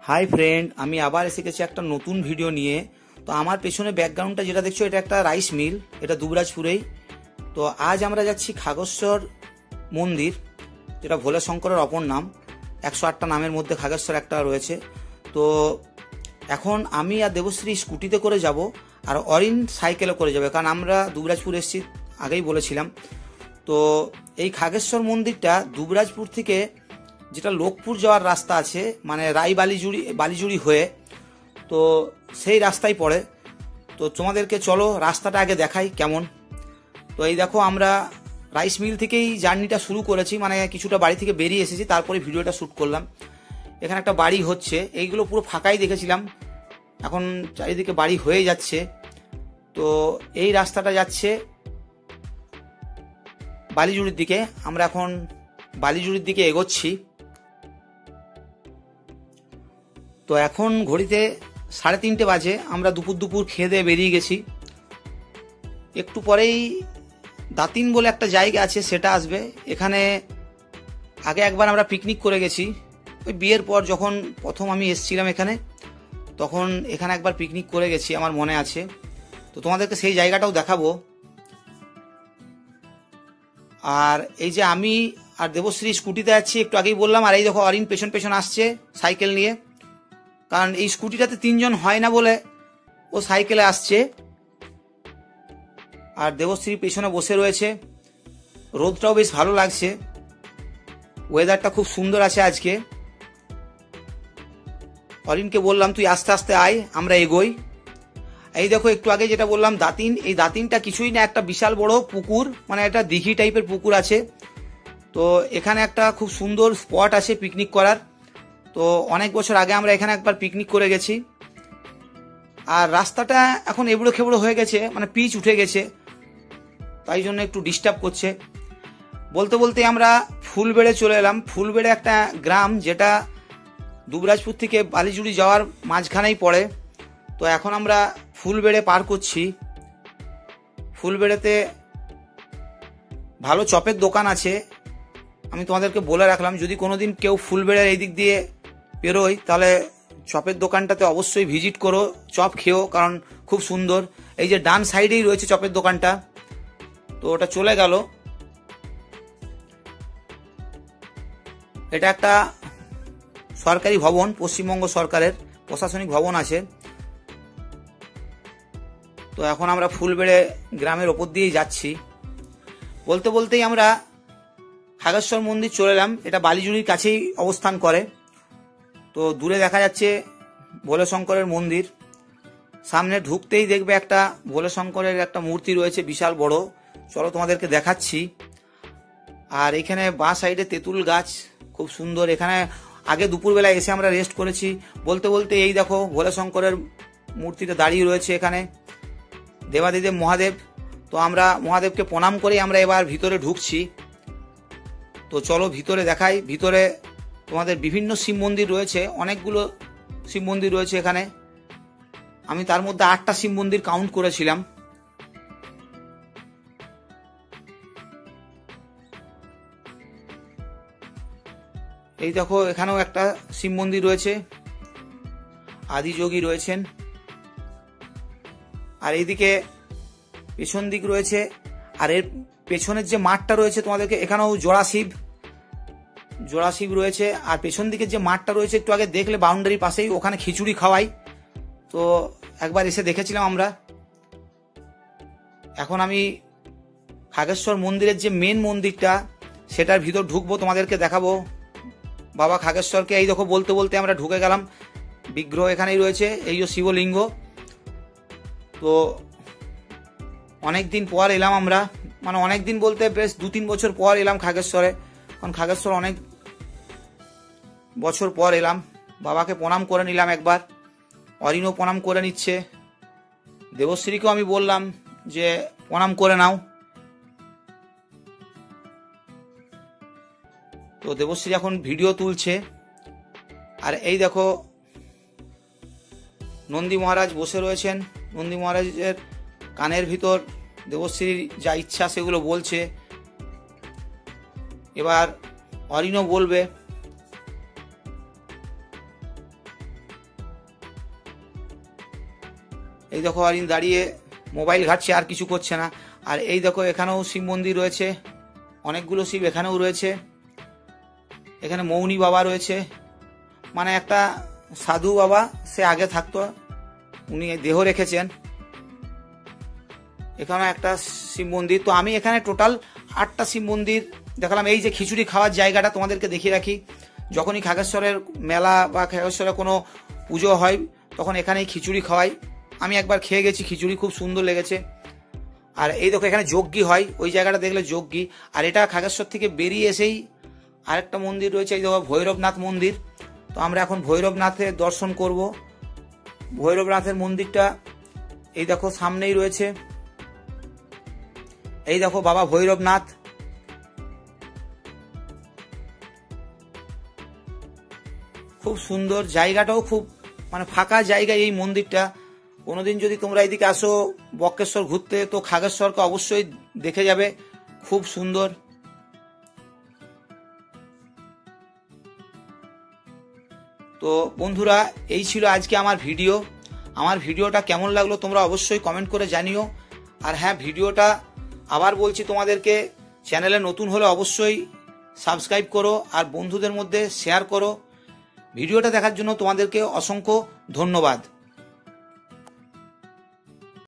Hi friend, আমি আবার এসে গেছি একটা নতুন ভিডিও নিয়ে। তো আমার পেছনে ব্যাকগ্রাউন্ডটা যেটা দেখছো, এটা একটা রাইস মিল, এটা দুবরাজপুরেই। তো আজ আমরা যাচ্ছি খাগেশ্বর মন্দির, যেটা ভোলে শঙ্করের অপর নাম। 108টা নামের মধ্যে খাগেশ্বর একটা রয়েছে। তো এখন আমি আর দেবশ্রী স্কুটিতে করে যাব, আর অরিন সাইকেলে করে যাবে, কারণ আমরা দুবরাজপুর এসেছি, আগেই বলেছিলাম। তো এই খাগেশ্বর মন্দিরটা দুবরাজপুর থেকে যেটা লোকপুর যাওয়ার রাস্তা আছে, মানে রাই বালিজুড়ি হয়ে, তো সেই রাস্তায় পড়ে। তো তোমাদেরকে চলো রাস্তাটা আগে দেখাই কেমন। তো এই দেখো, আমরা রাইস মিল থেকেই জার্নিটা শুরু করেছি, মানে কিছুটা বাড়ি থেকে বেরিয়ে এসেছি, তারপরে ভিডিওটা শ্যুট করলাম। এখানে একটা বাড়ি হচ্ছে, এইগুলো পুরো ফাঁকাই দেখেছিলাম, এখন চারিদিকে বাড়ি হয়ে যাচ্ছে। তো এই রাস্তাটা যাচ্ছে বালিজুড়ির দিকে, আমরা এখন বালিজুড়ির দিকে এগোচ্ছি। তো এখন ঘড়িতে 3:30 বাজে, আমরা দুপুর খেয়ে দিয়ে বেরিয়ে গেছি। একটু পরেই দাতিন বলে একটা জায়গা আছে, সেটা আসবে। এখানে আগে একবার আমরা পিকনিক করে গেছি, ওই বিয়ের পর যখন প্রথম আমি এসেছিলাম এখানে, তখন এখানে একবার পিকনিক করে গেছি, আমার মনে আছে। তো তোমাদেরকে সেই জায়গাটাও দেখাবো। আর এই যে আমি আর দেবশ্রী স্কুটিতে যাচ্ছি, একটু আগেই বললাম। আর এই দেখো, অরিন পেছন পেছন আসছে সাইকেল নিয়ে, কারণ এই স্কুটিটাতে 3 জন হয় না বলে ও সাইকেলে আসছে। আর দেবশ্রী পেছনে বসে রয়েছে। রোদটাও বেশ ভালো লাগছে, ওয়েদারটা খুব সুন্দর আছে আজকে। অরিনকে বললাম তুই আস্তে আস্তে আয়, আমরা এগোই। এই দেখো, একটু আগে যেটা বললাম দাতিন, এই দাতিনটা কিছুই না, একটা বিশাল বড় পুকুর, মানে একটা দিঘি টাইপের পুকুর আছে। তো এখানে একটা খুব সুন্দর স্পট আছে পিকনিক করার। তো অনেক বছর আগে আমরা এখানে একবার পিকনিক করে গেছি। আর রাস্তাটা এখন এবড়ো খেবড়ো হয়ে গেছে, মানে পিচ উঠে গেছে, তাই জন্য একটু ডিস্টার্ব করছে। বলতে বলতে আমরা ফুলবেড়ে চলে এলাম। ফুলবেড়ে একটা গ্রাম, যেটা দুবরাজপুর থেকে বালিজুড়ি যাওয়ার মাঝখানেই পড়ে। তো এখন আমরা ফুলবেড়ে পার করছি। ফুলবেড়েতে ভালো চপের দোকান আছে, আমি তোমাদেরকে বলে রাখলাম, যদি কোনোদিন কেউ ফুলবেড়ের এই দিক দিয়ে পেরোয়, তাহলে চপের দোকানটাতে অবশ্যই ভিজিট করো, চপ খেও, কারণ খুব সুন্দর। এই যে ডান সাইডেই রয়েছে চপের দোকানটা। তো ওটা চলে গেল। এটা একটা সরকারি ভবন, পশ্চিমবঙ্গ সরকারের প্রশাসনিক ভবন আছে। তো এখন আমরা ফুলবেড়ে গ্রামের ওপর দিয়েই যাচ্ছি। বলতে বলতেই আমরা খাগেশ্বর মন্দির চলে এলাম। এটা বালিজুড়ির কাছেই অবস্থান করে। তো দূরে দেখা যাচ্ছে ভোলে শঙ্করের মন্দির। সামনে ঢুকতেই দেখবে একটা ভোলে শঙ্করের একটা মূর্তি রয়েছে, বিশাল বড়। চলো তোমাদেরকে দেখাচ্ছি। আর এখানে বাঁ সাইডে তেঁতুল গাছ, খুব সুন্দর। এখানে আগে দুপুরবেলায় এসে আমরা রেস্ট করেছি। বলতে বলতে এই দেখো, ভোলে শঙ্করের মূর্তিটা দাঁড়িয়ে রয়েছে এখানে, দেবাদিদেব মহাদেব। তো আমরা মহাদেবকে প্রণাম করে আমরা এবার ভিতরে ঢুকছি। তো চলো ভিতরে দেখাই। ভিতরে তোমাদের বিভিন্ন শিব মন্দির রয়েছে, অনেকগুলো শিব মন্দির রয়েছে এখানে। আমি তার মধ্যে 8টা শিব মন্দির কাউন্ট করেছিলাম। এই দেখো, এখানেও একটা শিব মন্দির রয়েছে, আদিযোগী রয়েছেন। আর এইদিকে পেছন দিক রয়েছে। আর এর পেছনের যে মাঠটা রয়েছে, তোমাদেরকে এখানেও জোড়া শিব রয়েছে। আর পেছন দিকে যে মাঠটা রয়েছে, একটু আগে দেখলে বাউন্ডারির পাশেই, ওখানে খিচুড়ি খাওয়াই। তো একবার এসে দেখেছিলাম আমরা। এখন আমি খাগেশ্বর মন্দিরের যে মেন মন্দিরটা, সেটার ভিতর ঢুকবো, তোমাদেরকে দেখাবো বাবা খাগেশ্বরকে। এই দেখো, বলতে বলতে আমরা ঢুকে গেলাম। বিগ্রহ এখানেই রয়েছে, এই যে শিবলিঙ্গ। তো অনেক দিন পর এলাম আমরা, মানে অনেক দিন বলতে বেশ 2-3 বছর পর এলাম খাগেশ্বরে। কারণ খাগেশ্বর অনেক বছর পর এলাম। বাবাকে প্রণাম করে নিলাম একবার, অরিনও প্রণাম করে নিচ্ছে। দেবশ্রীকেও আমি বললাম যে প্রণাম করে নাও। তো দেবশ্রী এখন ভিডিও তুলছে। আর এই দেখো, নন্দী মহারাজ বসে রয়েছেন। নন্দী মহারাজের কানের ভিতর দেবশ্রীর যা ইচ্ছা সেগুলো বলছে। এবার অরিনও বলবে। এই দেখো অরিন দাঁড়িয়ে মোবাইল ঘাটছে, আর কিছু করছে না। আর এই দেখো এখানেও শিব মন্দির রয়েছে, অনেকগুলো শিব এখানেও রয়েছে। এখানে মৌনী বাবা রয়েছে, মানে একটা সাধু বাবা, সে আগে থাকতো, উনি দেহ রেখেছেন। এখানে একটা শিব মন্দির। তো আমি এখানে টোটাল 8টা শিব মন্দির দেখালাম। এই যে খিচুড়ি খাওয়ার জায়গাটা তোমাদেরকে দেখিয়ে রাখি, যখনই খাগেশ্বরের মেলা বা খাগেশ্বরের কোনো পুজো হয় তখন এখানেই খিচুড়ি খাওয়াই। আমি একবার খেয়ে গেছি, খিচুড়ি খুব সুন্দর লেগেছে। আর এই দেখো এখানে যজ্ঞি হয়, ওই জায়গাটা দেখলে যজ্ঞি। আর এটা খাগেশ্বর থেকে বেরিয়ে এসেই আরেকটা মন্দির রয়েছে, এই দেখো ভৈরবনাথ মন্দির। তো আমরা এখন ভৈরবনাথের দর্শন করব। ভৈরবনাথের মন্দিরটা এই দেখো সামনেই রয়েছে। এই দেখো বাবা ভৈরবনাথ। খুব সুন্দর জায়গাটাও, খুব মানে ফাঁকা জায়গা এই মন্দিরটা। কোনোদিন যদি তোমরা এদিকে আসো বক্রেশ্বর ঘুরতে, তো খাগেশ্বরকে অবশ্যই দেখে যাবে, খুব সুন্দর। তো বন্ধুরা, এই ছিল আজকে আমার ভিডিও। আমার ভিডিওটা কেমন লাগলো তোমরা অবশ্যই কমেন্ট করে জানিও। আর হ্যাঁ, ভিডিওটা আবার বলছি তোমাদেরকে, চ্যানেলে নতুন হলে অবশ্যই সাবস্ক্রাইব করো আর বন্ধুদের মধ্যে শেয়ার করো। ভিডিওটা দেখার জন্য তোমাদেরকে অসংখ্য ধন্যবাদ।